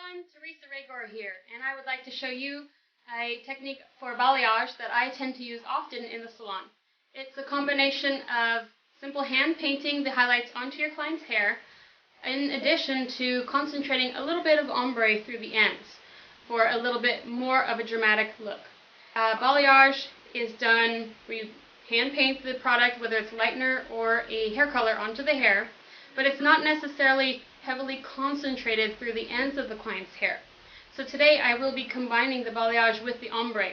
everyone, Teresa A.R here, and I would like to show you a technique for balayage that I tend to use often in the salon. It's a combination of simple hand painting the highlights onto your client's hair, in addition to concentrating a little bit of ombre through the ends for a little bit more of a dramatic look. Balayage is done where you hand paint the product, whether it's lightener or a hair color, onto the hair, but it's not necessarily heavily concentrated through the ends of the client's hair. So today I will be combining the balayage with the ombre.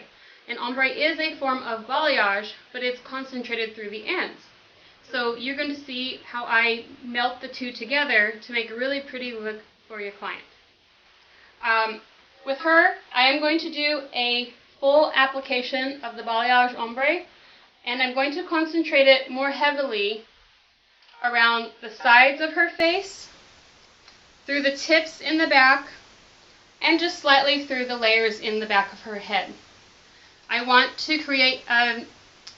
And ombre is a form of balayage, but it's concentrated through the ends. So you're going to see how I melt the two together to make a really pretty look for your client. With her, I am going to do a full application of the balayage ombre, and I'm going to concentrate it more heavily around the sides of her face, through the tips in the back, and just slightly through the layers in the back of her head. I want to create a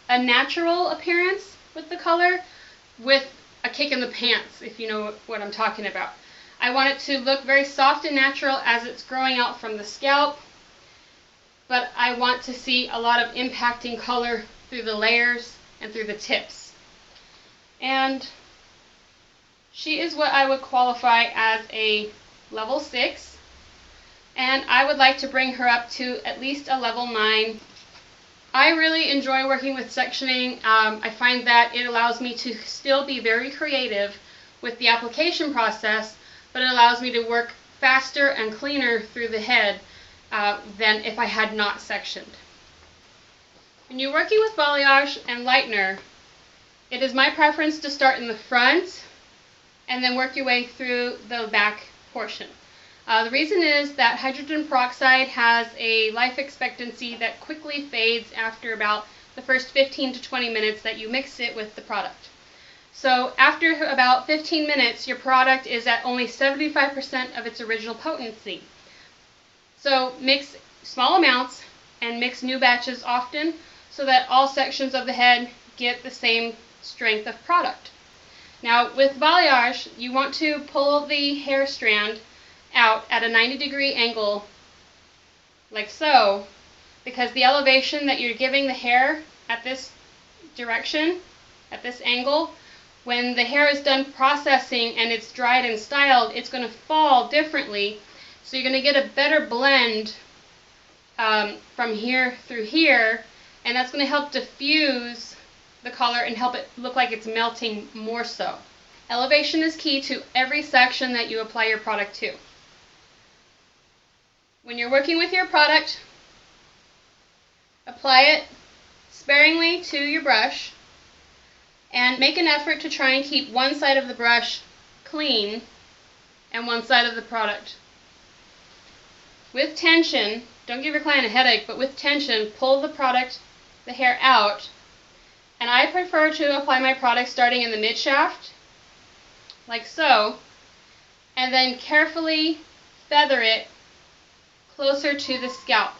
natural appearance with the color, with a kick in the pants, if you know what I'm talking about. I want it to look very soft and natural as it's growing out from the scalp, but I want to see a lot of impacting color through the layers and through the tips. And she is what I would qualify as a level 6, and I would like to bring her up to at least a level 9. I really enjoy working with sectioning. I find that it allows me to still be very creative with the application process, but it allows me to work faster and cleaner through the head than if I had not sectioned. When you're working with balayage and lightener, it is my preference to start in the front and then work your way through the back portion. The reason is that hydrogen peroxide has a life expectancy that quickly fades after about the first 15 to 20 minutes that you mix it with the product. So after about 15 minutes, your product is at only 75% of its original potency. So mix small amounts and mix new batches often so that all sections of the head get the same strength of product. Now with balayage, you want to pull the hair strand out at a 90-degree angle, like so, because the elevation that you're giving the hair at this direction, at this angle, when the hair is done processing and it's dried and styled, it's going to fall differently. So you're going to get a better blend from here through here, and that's going to help diffuse the color and help it look like it's melting more so. Elevation is key to every section that you apply your product to. When you're working with your product, apply it sparingly to your brush and make an effort to try and keep one side of the brush clean and one side of the product. With tension, don't give your client a headache, but with tension, pull the hair out. And I prefer to apply my product starting in the mid shaft, like so, and then carefully feather it closer to the scalp.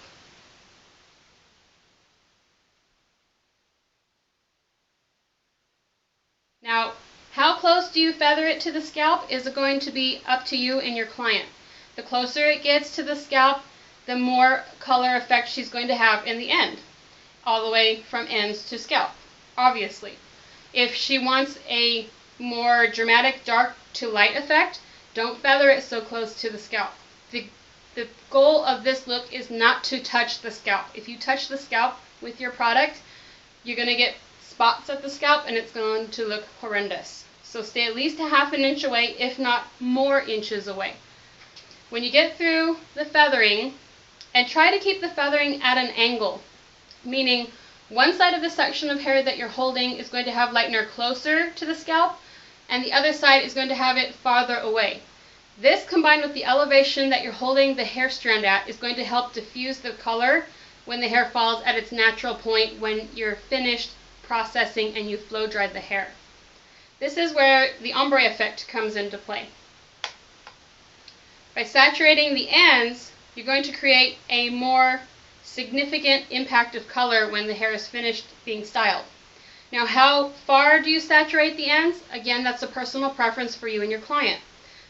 Now, how close do you feather it to the scalp is going to be up to you and your client. The closer it gets to the scalp, the more color effect she's going to have in the end, all the way from ends to scalp, obviously. If she wants a more dramatic dark to light effect, don't feather it so close to the scalp. The goal of this look is not to touch the scalp. If you touch the scalp with your product, you're going to get spots at the scalp and it's going to look horrendous. So stay at least a half an inch away, if not more inches away. When you get through the feathering, and try to keep the feathering at an angle, meaning one side of the section of hair that you're holding is going to have lightener closer to the scalp, and the other side is going to have it farther away. This, combined with the elevation that you're holding the hair strand at, is going to help diffuse the color when the hair falls at its natural point when you're finished processing and you flow dried the hair. This is where the ombre effect comes into play. By saturating the ends, you're going to create a more significant impact of color when the hair is finished being styled. Now, how far do you saturate the ends? Again, that's a personal preference for you and your client.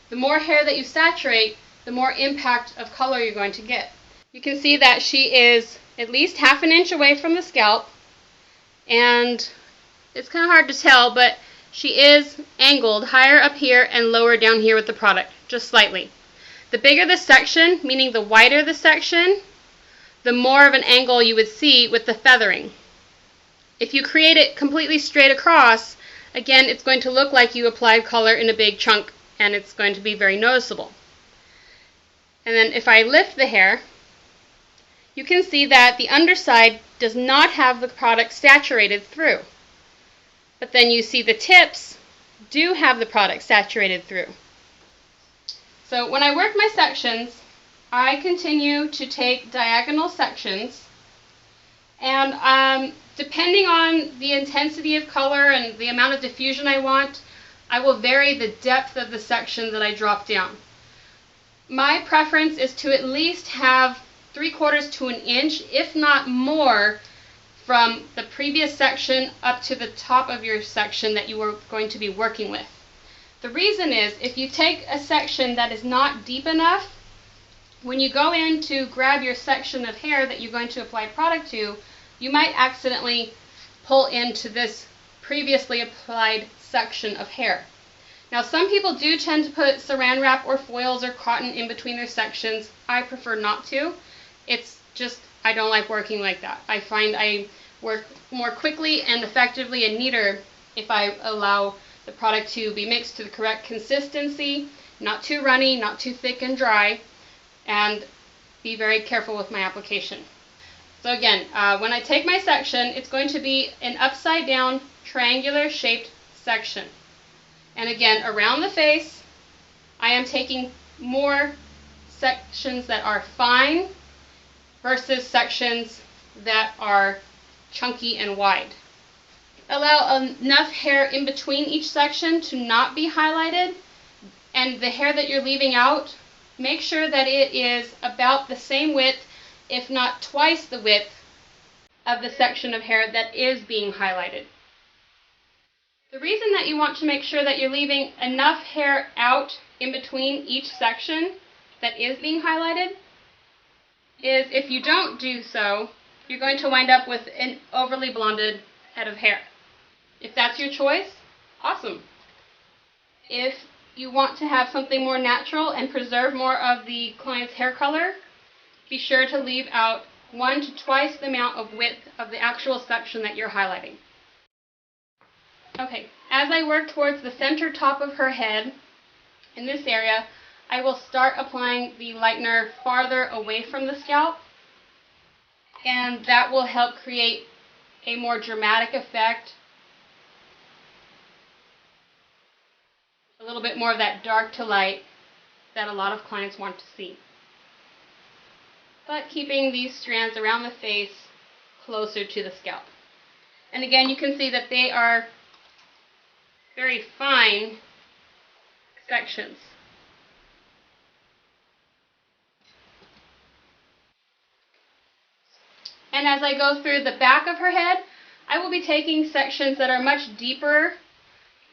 The more hair that you saturate, the more impact of color you're going to get. You can see that she is at least ½ inch away from the scalp, and it's kind of hard to tell, but she is angled higher up here and lower down here with the product, just slightly. The bigger the section, meaning the wider the section, the more of an angle you would see with the feathering. If you create it completely straight across, again, it's going to look like you applied color in a big chunk, and it's going to be very noticeable. And then if I lift the hair, you can see that the underside does not have the product saturated through. But then you see the tips do have the product saturated through. So when I work my sections, I continue to take diagonal sections, and depending on the intensity of color and the amount of diffusion I want, I will vary the depth of the section that I drop down. My preference is to at least have 3/4 to an inch, if not more, from the previous section up to the top of your section that you are going to be working with. The reason is, if you take a section that is not deep enough, when you go in to grab your section of hair that you're going to apply product to, you might accidentally pull into this previously applied section of hair. Now, some people do tend to put saran wrap or foils or cotton in between their sections. I prefer not to. It's just, I don't like working like that. I find I work more quickly and effectively and neater if I allow the product to be mixed to the correct consistency, not too runny, not too thick and dry, and be very careful with my application. So again, when I take my section, it's going to be an upside down triangular shaped section. And again, around the face, I am taking more sections that are fine versus sections that are chunky and wide. Allow enough hair in between each section to not be highlighted, and the hair that you're leaving out, make sure that it is about the same width, if not twice the width, of the section of hair that is being highlighted. The reason that you want to make sure that you're leaving enough hair out in between each section that is being highlighted is, if you don't do so, you're going to wind up with an overly blonded head of hair. If that's your choice, awesome. If you want to have something more natural and preserve more of the client's hair color, be sure to leave out 1 to twice the amount of width of the actual section that you're highlighting. Okay, as I work towards the center top of her head, in this area, I will start applying the lightener farther away from the scalp, and that will help create a more dramatic effect, a little bit more of that dark to light that a lot of clients want to see. But keeping these strands around the face closer to the scalp. And again, you can see that they are very fine sections. And as I go through the back of her head, I will be taking sections that are much deeper.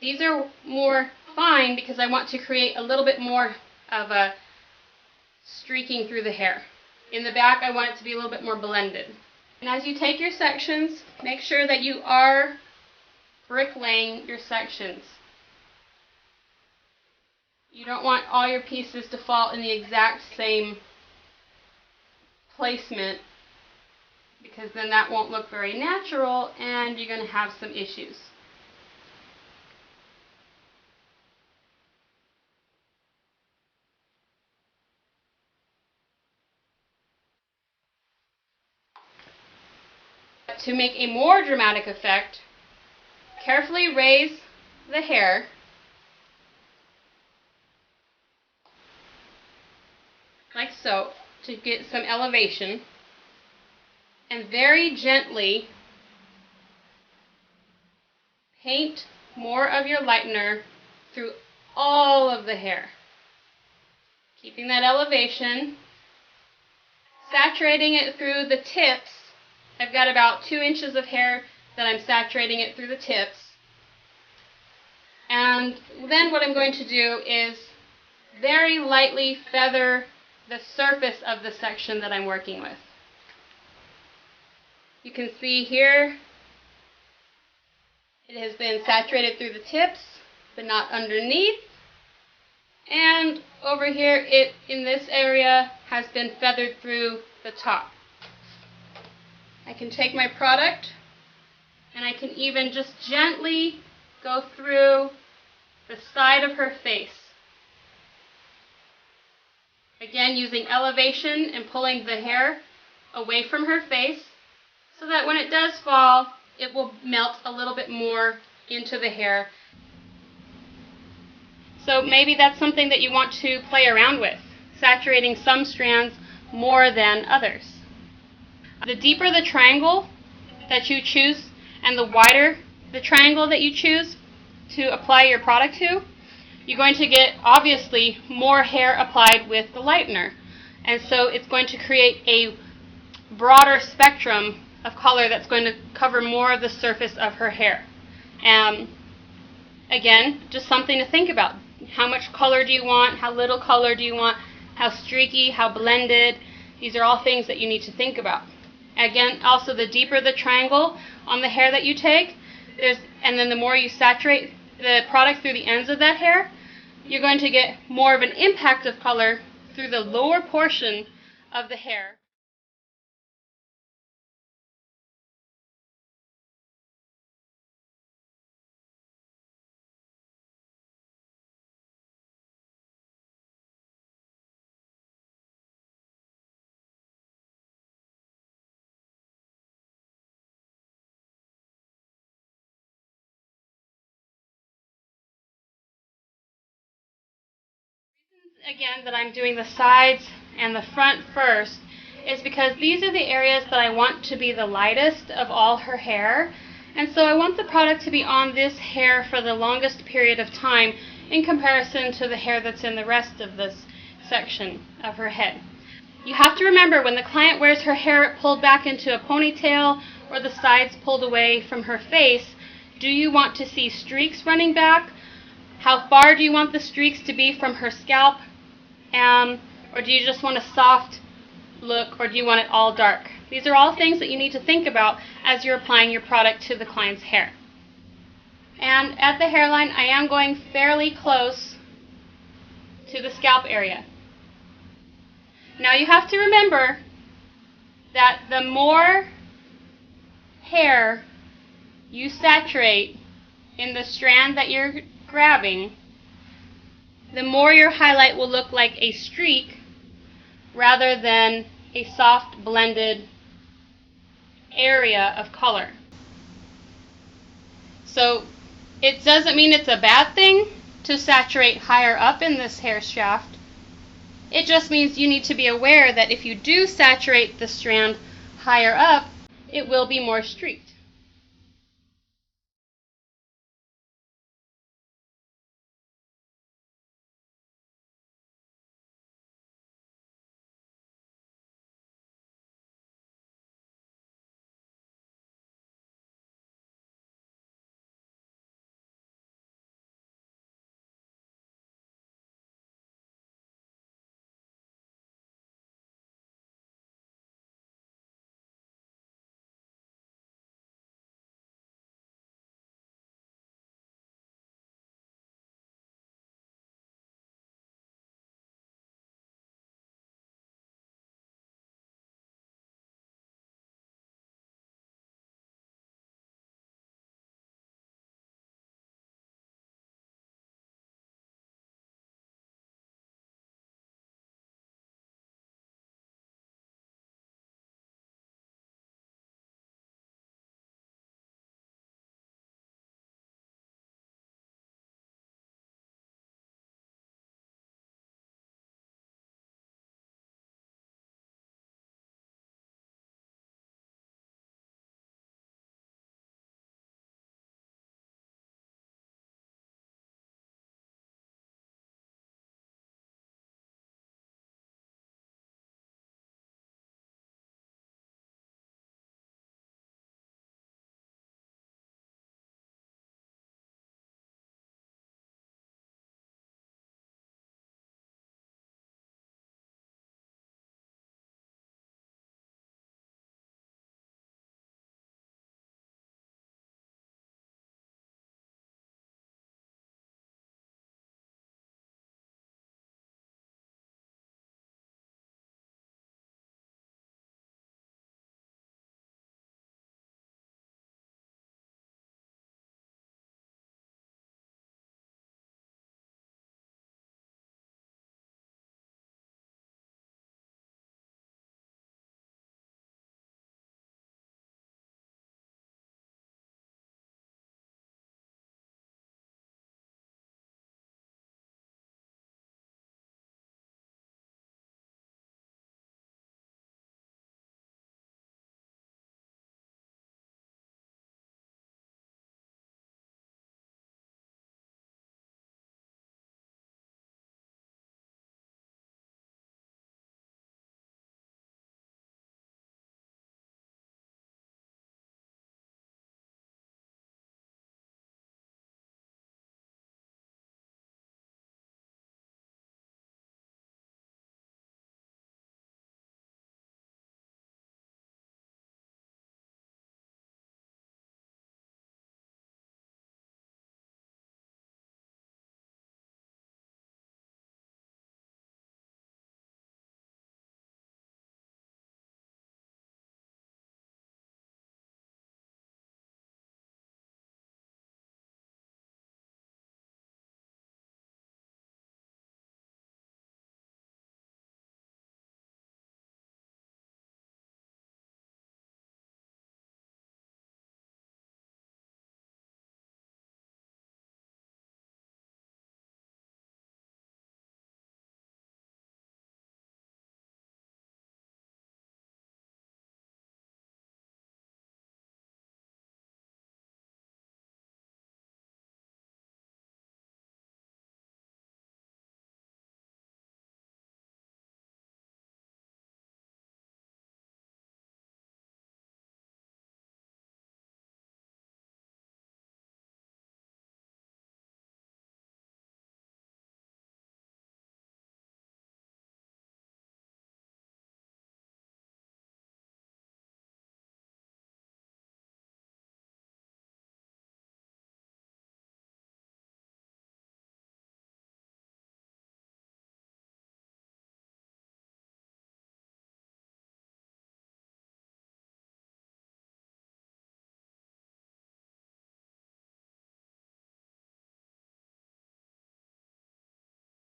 These are more fine because I want to create a little bit more of a streaking through the hair. In the back, I want it to be a little bit more blended. And as you take your sections, make sure that you are bricklaying your sections. You don't want all your pieces to fall in the exact same placement, because then that won't look very natural and you're going to have some issues. To make a more dramatic effect, carefully raise the hair like so to get some elevation, and very gently paint more of your lightener through all of the hair, keeping that elevation, saturating it through the tips. I've got about 2 inches of hair that I'm saturating it through the tips. And then what I'm going to do is very lightly feather the surface of the section that I'm working with. You can see here it has been saturated through the tips, but not underneath. And over here, it in this area has been feathered through the top. I can take my product and I can even just gently go through the side of her face. Again, using elevation and pulling the hair away from her face so that when it does fall, it will melt a little bit more into the hair. So maybe that's something that you want to play around with, saturating some strands more than others. The deeper the triangle that you choose and the wider the triangle that you choose to apply your product to, you're going to get obviously more hair applied with the lightener. And so it's going to create a broader spectrum of color that's going to cover more of the surface of her hair. Again, just something to think about. How much color do you want? How little color do you want? How streaky? How blended? These are all things that you need to think about. Again, also the deeper the triangle on the hair that you take, and then the more you saturate the product through the ends of that hair, you're going to get more of an impact of color through the lower portion of the hair. Again, that I'm doing the sides and the front first is because these are the areas that I want to be the lightest of all her hair, and so I want the product to be on this hair for the longest period of time in comparison to the hair that's in the rest of this section of her head. You have to remember, when the client wears her hair pulled back into a ponytail or the sides pulled away from her face, do you want to see streaks running back? How far do you want the streaks to be from her scalp? Or do you just want a soft look, or do you want it all dark? These are all things that you need to think about as you're applying your product to the client's hair. And at the hairline, I am going fairly close to the scalp area. Now you have to remember that the more hair you saturate in the strand that you're grabbing, the more your highlight will look like a streak rather than a soft blended area of color. So it doesn't mean it's a bad thing to saturate higher up in this hair shaft. It just means you need to be aware that if you do saturate the strand higher up, it will be more streaked.